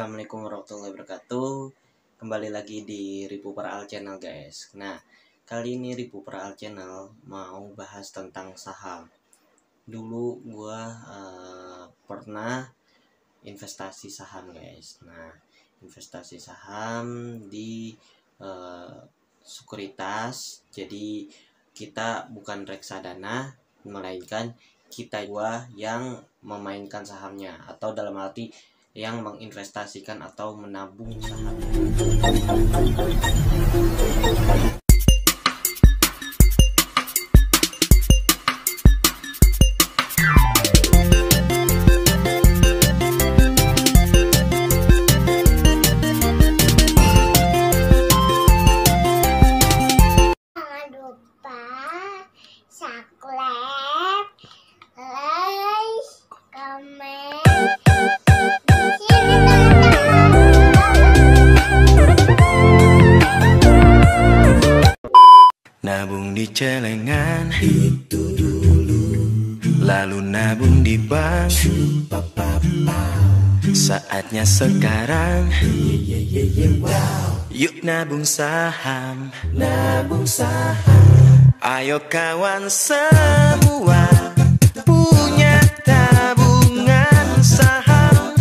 Assalamualaikum warahmatullahi wabarakatuh. Kembali lagi di Ripu Peral Channel guys. Nah, kali ini Ripu Peral Channel mau bahas tentang saham. Dulu gua pernah investasi saham guys. Nah, investasi saham di sekuritas. Jadi kita bukan reksadana, melainkan gua yang memainkan sahamnya, atau dalam arti yang menginvestasikan atau menabung saham. Jangan lupa subscribe, like, komen. Nabung di celengan itu dulu, lalu nabung di bank. Saatnya sekarang, yuk nabung saham. Ayo kawan semua punya tabungan saham.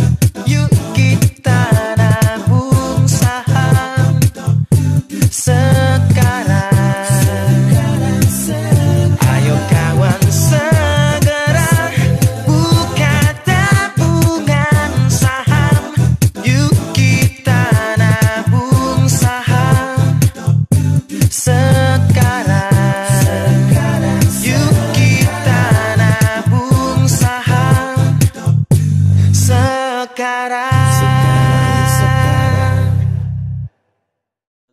Yuk kita nabung saham sekarang. Ayo kawan segera buka tabungan saham. Yuk kita nabung saham sekarang. Yuk kita nabung saham sekarang.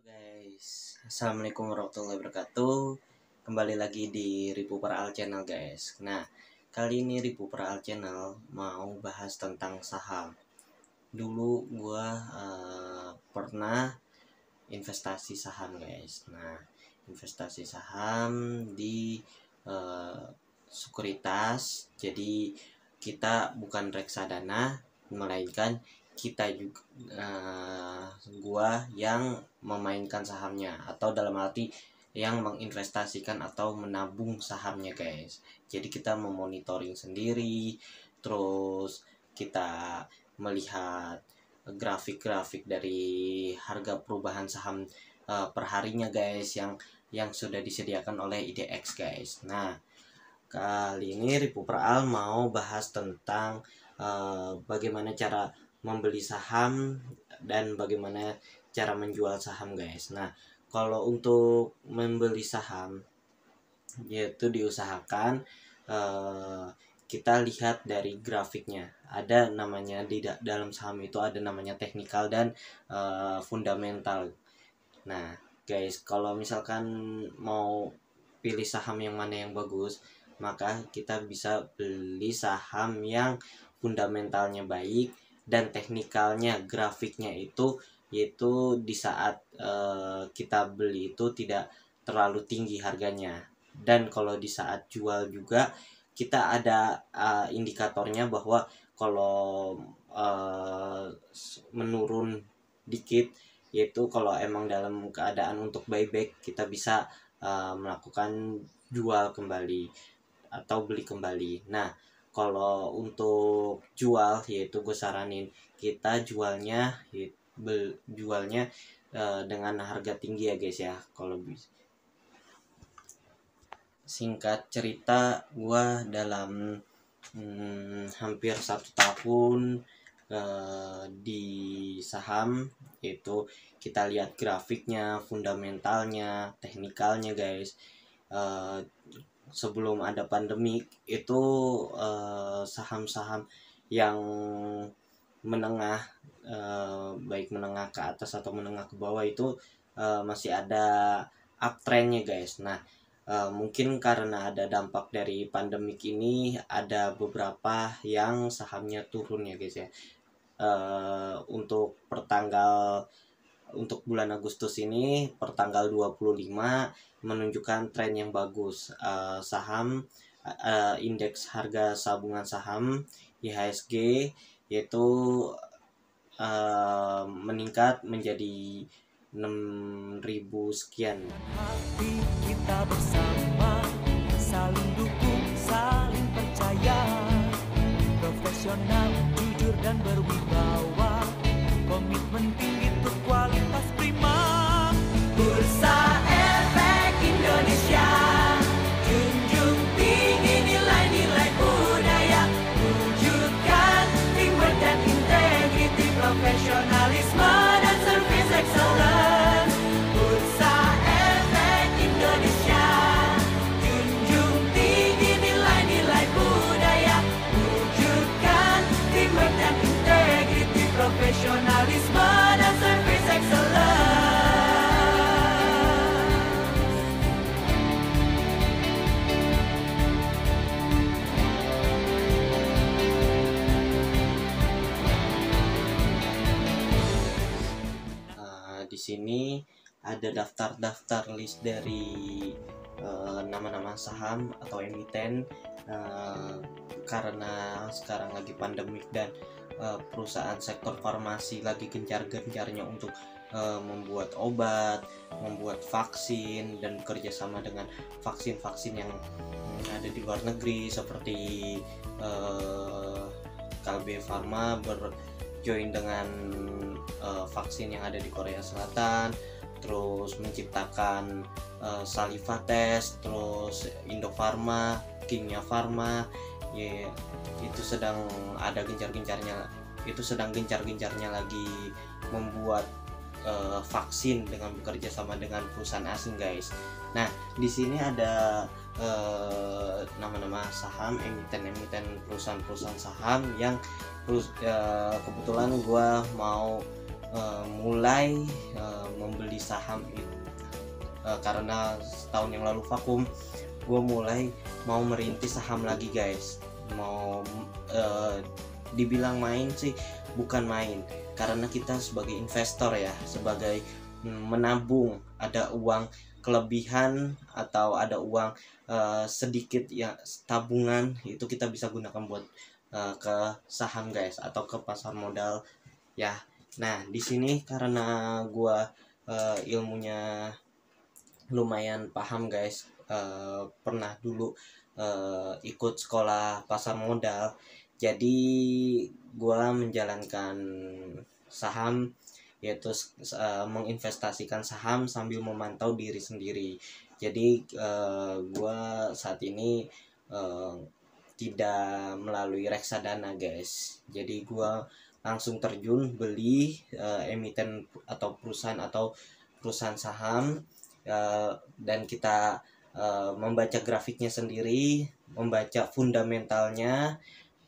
Guys, Assalamualaikum warahmatullahi wabarakatuh. Kembali lagi di Ripu Peral Channel guys. Nah, kali ini Ripu Peral Channel mau bahas tentang saham. Dulu gua pernah investasi saham guys. Nah, investasi saham di sekuritas. Jadi kita bukan reksadana, melainkan kita juga gua yang memainkan sahamnya, atau dalam arti yang menginvestasikan atau menabung sahamnya guys. Jadi kita memonitoring sendiri, terus kita melihat grafik-grafik dari harga perubahan saham perharinya guys, yang sudah disediakan oleh IDX guys. Nah, kali ini Ripu Peral mau bahas tentang bagaimana cara membeli saham dan bagaimana cara menjual saham guys. Nah, kalau untuk membeli saham, yaitu diusahakan kita lihat dari grafiknya. Ada namanya di dalam saham itu ada namanya teknikal dan fundamental. Nah guys, kalau misalkan mau pilih saham yang mana yang bagus, maka kita bisa beli saham yang fundamentalnya baik dan teknikalnya, grafiknya itu yaitu di saat kita beli itu tidak terlalu tinggi harganya. Dan kalau di saat jual juga kita ada indikatornya bahwa kalau menurun dikit, yaitu kalau emang dalam keadaan untuk buyback, kita bisa melakukan jual kembali atau beli kembali. Nah, kalau untuk jual, yaitu gue saranin kita jualnya dengan harga tinggi ya guys ya. Kalau bisa, singkat cerita, gua dalam hampir 1 tahun di saham, itu kita lihat grafiknya, fundamentalnya, teknikalnya guys. Sebelum ada pandemik itu saham-saham yang menengah, baik menengah ke atas atau menengah ke bawah, itu masih ada uptrendnya guys. Nah, mungkin karena ada dampak dari pandemik ini, ada beberapa yang sahamnya turun ya guys ya. Untuk bulan Agustus ini, pertanggal 25 menunjukkan tren yang bagus. Saham indeks harga sambungan saham IHSG yaitu meningkat menjadi 6.000 sekian. Hati kita bersama, saling dukung, saling percaya, profesional, jujur dan berwibawa, komitmen tinggi untuk kualitas prima. Bursa Efek Indonesia, junjung tinggi nilai-nilai budaya, wujudkan teamwork dan integriti, profesionalisme dan service excellence. Bursa Efek Indonesia, junjung tinggi nilai-nilai budaya, wujudkan teamwork dan integriti, profesionalisme dan service excellence. Di sini ada daftar list dari nama-nama saham atau emiten, karena sekarang lagi pandemik dan perusahaan sektor farmasi lagi gencar-gencarnya untuk membuat obat, membuat vaksin, dan bekerja sama dengan vaksin-vaksin yang ada di luar negeri seperti Kalbe Pharma berjoin dengan vaksin yang ada di Korea Selatan, terus menciptakan Salivates, terus Indofarma, Kimia Farma, ya itu sedang ada gencar-gencarnya, itu sedang gencar-gencarnya lagi membuat vaksin dengan bekerja sama dengan perusahaan asing, guys. Nah, di sini ada nama-nama saham, emiten-emiten perusahaan-perusahaan saham yang kebetulan gue mau mulai membeli saham itu karena setahun yang lalu vakum. Gue mulai mau merintis saham lagi, guys. Mau dibilang main sih bukan main, karena kita sebagai investor ya, sebagai menabung, ada uang kelebihan atau ada uang sedikit ya tabungan, itu kita bisa gunakan buat ke saham, guys, atau ke pasar modal ya. Nah, di sini karena gua ilmunya lumayan paham, guys, pernah dulu ikut sekolah pasar modal, jadi gua menjalankan saham, yaitu menginvestasikan saham sambil memantau diri sendiri. Jadi gua saat ini tidak melalui reksadana, guys. Jadi gua langsung terjun beli emiten atau perusahaan saham, dan kita membaca grafiknya sendiri, membaca fundamentalnya,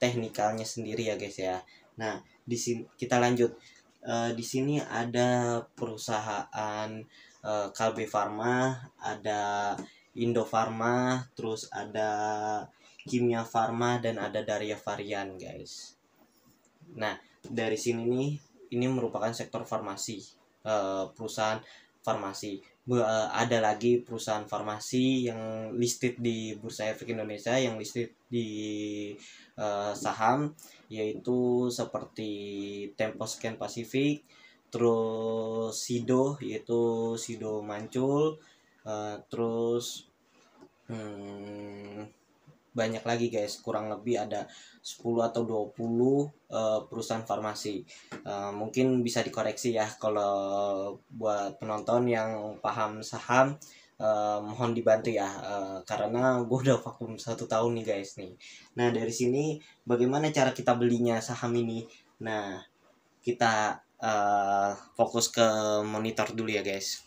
teknikalnya sendiri ya, guys ya. Nah, di sini kita lanjut. Di sini ada perusahaan Kalbe Pharma, ada Indofarma, terus ada Kimia Farma, dan ada Daria Varian, guys. Nah, dari sini nih, ini merupakan sektor farmasi, perusahaan farmasi. Ada lagi perusahaan farmasi yang listed di Bursa Efek Indonesia, yang listed di saham, yaitu seperti Temposcan Pacific, terus Sido, yaitu Sido Mancul, terus banyak lagi, guys, kurang lebih ada 10 atau 20 perusahaan farmasi. Mungkin bisa dikoreksi ya kalau buat penonton yang paham saham, mohon dibantu ya, karena gue udah vakum 1 tahun nih, guys nih. Nah, dari sini bagaimana cara kita belinya saham ini? Nah, kita fokus ke monitor dulu ya, guys.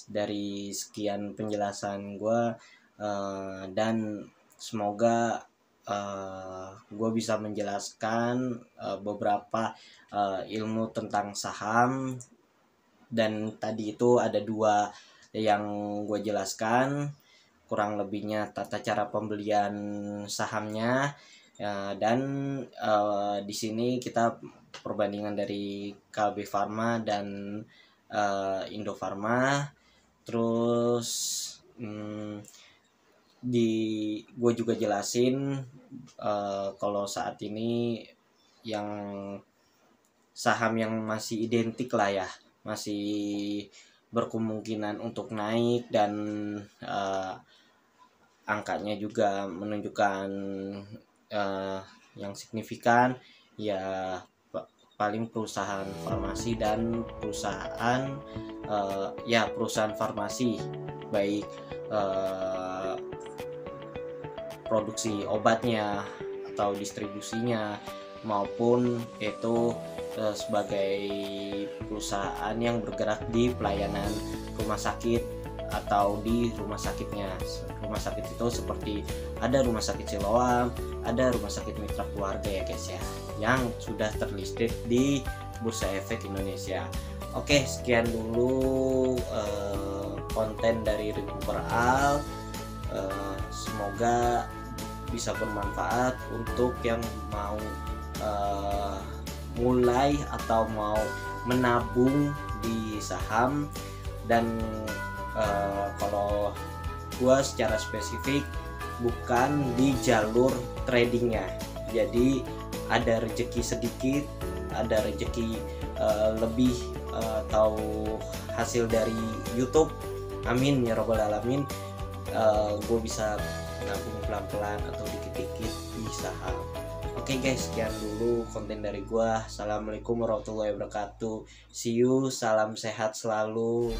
Dari sekian penjelasan gue, dan semoga gue bisa menjelaskan beberapa ilmu tentang saham, dan tadi itu ada 2 yang gue jelaskan, kurang lebihnya tata cara pembelian sahamnya, dan di sini kita perbandingan dari Kalbe Pharma dan Indofarma. Terus gue juga jelasin kalau saat ini yang saham yang masih identik lah ya, masih berkemungkinan untuk naik dan angkanya juga menunjukkan yang signifikan, ya paling perusahaan farmasi dan perusahaan perusahaan farmasi, baik produksi obatnya atau distribusinya, maupun itu sebagai perusahaan yang bergerak di pelayanan rumah sakit atau di rumah sakitnya. Rumah sakit itu seperti ada Rumah Sakit Siloam, ada Rumah Sakit Mitra Keluarga ya guys ya, yang sudah terlisted di Bursa Efek Indonesia. Oke, sekian dulu konten dari Review Per Al. Semoga bisa bermanfaat untuk yang mau mulai atau mau menabung di saham. Dan kalau gua secara spesifik bukan di jalur tradingnya, jadi ada rezeki sedikit, ada rezeki lebih atau hasil dari YouTube, amin ya robbal alamin, gue bisa nabung pelan-pelan atau dikit-dikit di saham. Oke guys, sekian dulu konten dari gue. Assalamualaikum warahmatullahi wabarakatuh. See you, salam sehat selalu.